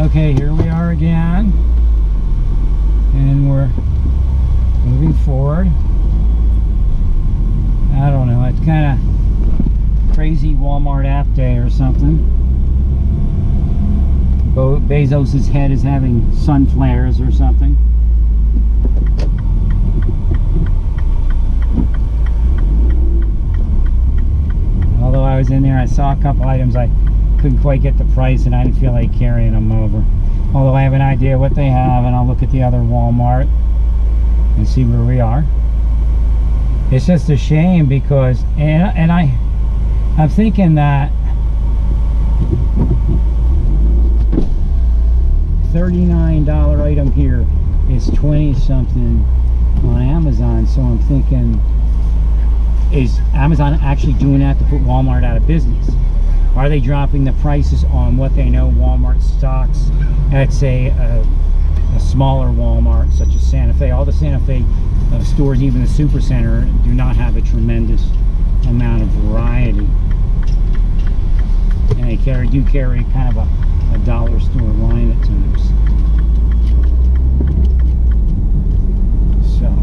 Okay, here we are again, and we're moving forward. I don't know, it's kind of crazy Walmart app day or something. Bezos' head is having sun flares or something. Although I was in there, I saw a couple items I couldn't quite get the price, and I didn't feel like carrying them over. Although I have an idea what they have, and I'll look at the other Walmart and see where we are. It's just a shame because, and I'm thinking that $39 item here is 20 something on Amazon, so I'm thinking, is Amazon actually doing that to put Walmart out of business? Are they dropping the prices on what they know Walmart stocks at, say, a smaller Walmart such as Santa Fe? All the Santa Fe stores, even the Supercenter, do not have a tremendous amount of variety. And they do carry kind of a dollar store line at times. So.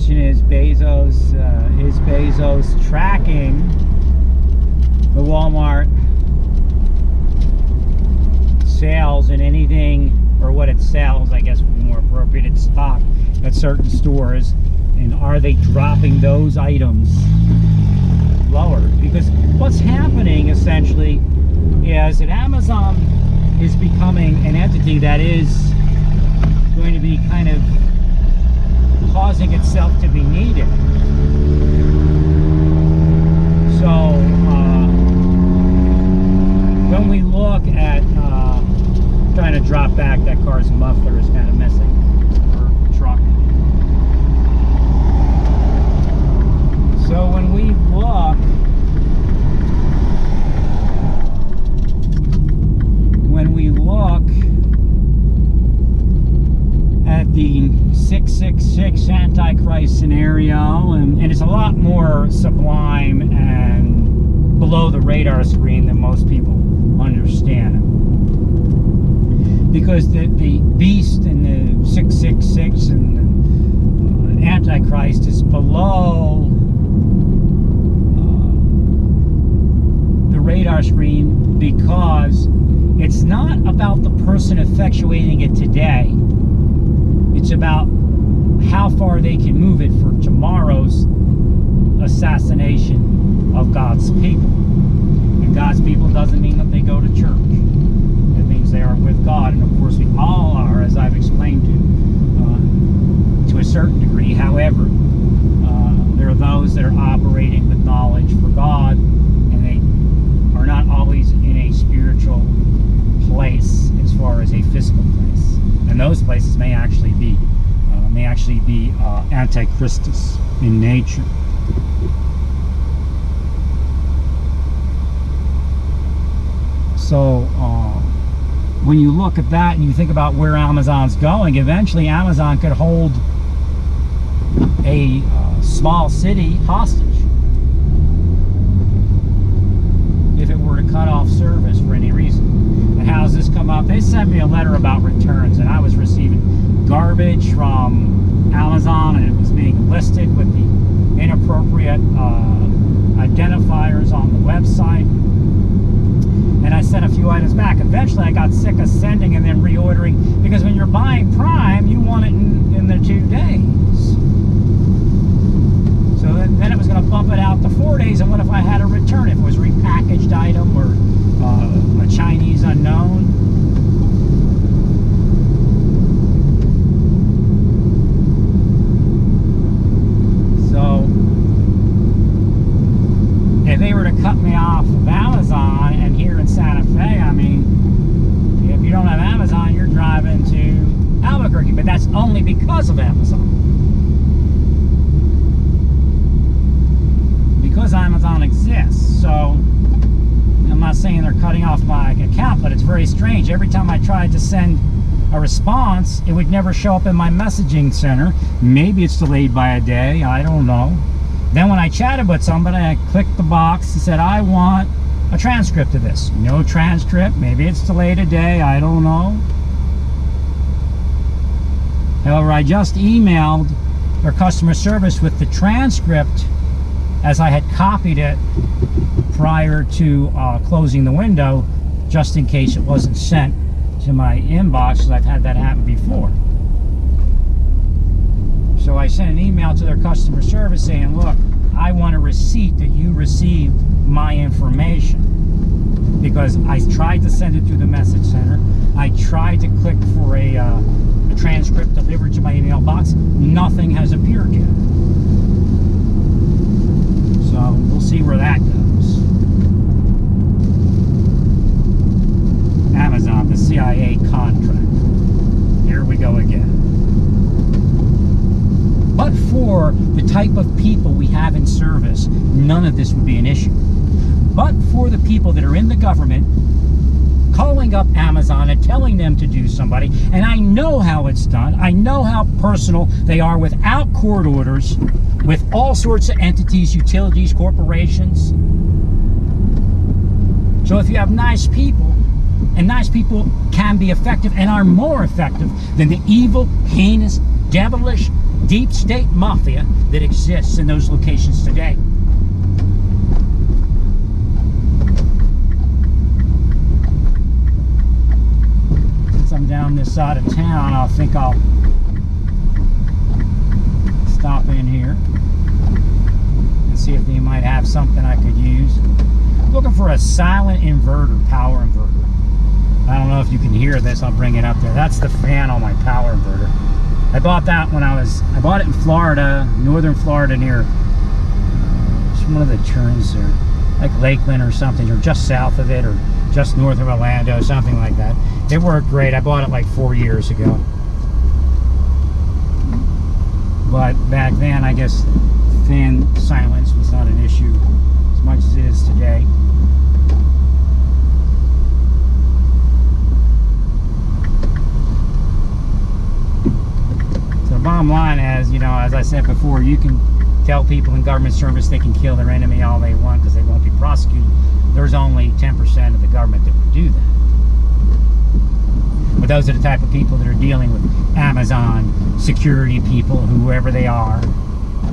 Is Bezos tracking the Walmart sales and anything, or what it sells, I guess would be more appropriate, its stock at certain stores, and are they dropping those items lower? Because what's happening essentially is that Amazon is becoming an entity that is going to be kind of causing itself to be needed. So when we look at trying to drop back, that car's muffler is kind of missing, or truck. So when we look at the 666 Antichrist scenario, and it's a lot more sublime and below the radar screen than most people understand. Because the beast and the 666 and the Antichrist is below the radar screen because it's not about the person effectuating it today. It's about how far they can move it for tomorrow's assassination of God's people. And God's people doesn't mean that they go to church. It means they are with God, and of course we all are, as I've explained to a certain degree. However, there are those that are operating with knowledge for God, and they are not always in a spiritual place as far as a physical place. And those places may actually be antichristus in nature. So when you look at that and you think about where Amazon's going, eventually Amazon could hold a small city hostage if it were to cut off service for any reason. And how does this come up? They sent me a letter about returns, and I was receiving garbage from Amazon, and it was being listed with the inappropriate identifiers on the website. And I sent a few items back. Eventually I got sick of sending and then reordering, because when you're buying Prime, you want it in the 2 days. So then it was going to bump it out to 4 days, and what if I had a return? If it was a repackaged item or a Chinese unknown? So if they were to cut me off of Amazon, and here in Santa Fe, I mean, if you don't have Amazon, you're driving only because of Amazon. Because Amazon exists. So I'm not saying they're cutting off my account, but it's very strange. Every time I tried to send a response, it would never show up in my messaging center. Maybe it's delayed by a day, I don't know. Then when I chatted with somebody, I clicked the box and said, I want a transcript of this. No transcript. Maybe it's delayed a day, I don't know. However, I just emailed their customer service with the transcript as I had copied it prior to closing the window, just in case it wasn't sent to my inbox, because I've had that happen before. So I sent an email to their customer service saying, look, I want a receipt that you received my information, because I tried to send it through the message center. I tried to click for a transcript delivered to my email box. Nothing has appeared yet. So we'll see where that goes. Amazon, the CIA contract. Here we go again. But for the type of people we have in service, none of this would be an issue. But for the people that are in the government, calling up Amazon and telling them to do somebody, and I know how it's done, I know how personal they are without court orders, with all sorts of entities, utilities, corporations. So if you have nice people, and nice people can be effective and are more effective than the evil, heinous, devilish, deep state mafia that exists in those locations today. Since I'm down this side of town, I think I'll stop in here and see if they might have something I could use. I'm looking for a silent inverter, power inverter. I don't know if you can hear this. I'll bring it up there. That's the fan on my power inverter. I bought that when I bought it in Florida, northern Florida, near one of the turns there, like Lakeland or something, or just south of it, or just north of Orlando, something like that. It worked great. I bought it like 4 years ago. But back then, I guess fan silence was not an issue as much as it is today. Bottom line is, you know, as I said before, you can tell people in government service they can kill their enemy all they want because they won't be prosecuted. There's only 10% of the government that would do that. But those are the type of people that are dealing with Amazon security people, whoever they are,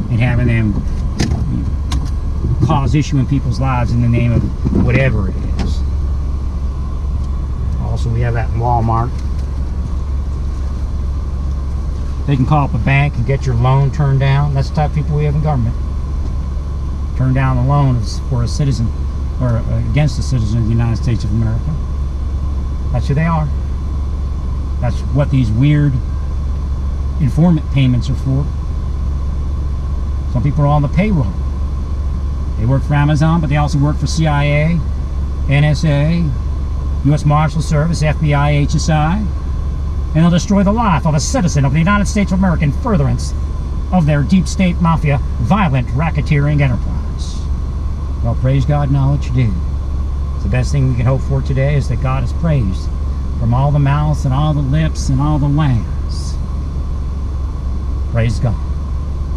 and having them cause issue in people's lives in the name of whatever it is. Also, we have that in Walmart. They can call up a bank and get your loan turned down. That's the type of people we have in government. Turn down the loan for a citizen, or against a citizen of the United States of America. That's who they are. That's what these weird informant payments are for. Some people are on the payroll. They work for Amazon, but they also work for CIA, NSA, U.S. Marshal Service, FBI, HSI. And they'll destroy the life of a citizen of the United States of America in furtherance of their deep state mafia violent racketeering enterprise. Well, praise God and all that you do. The best thing we can hope for today is that God is praised from all the mouths and all the lips and all the lands. Praise God.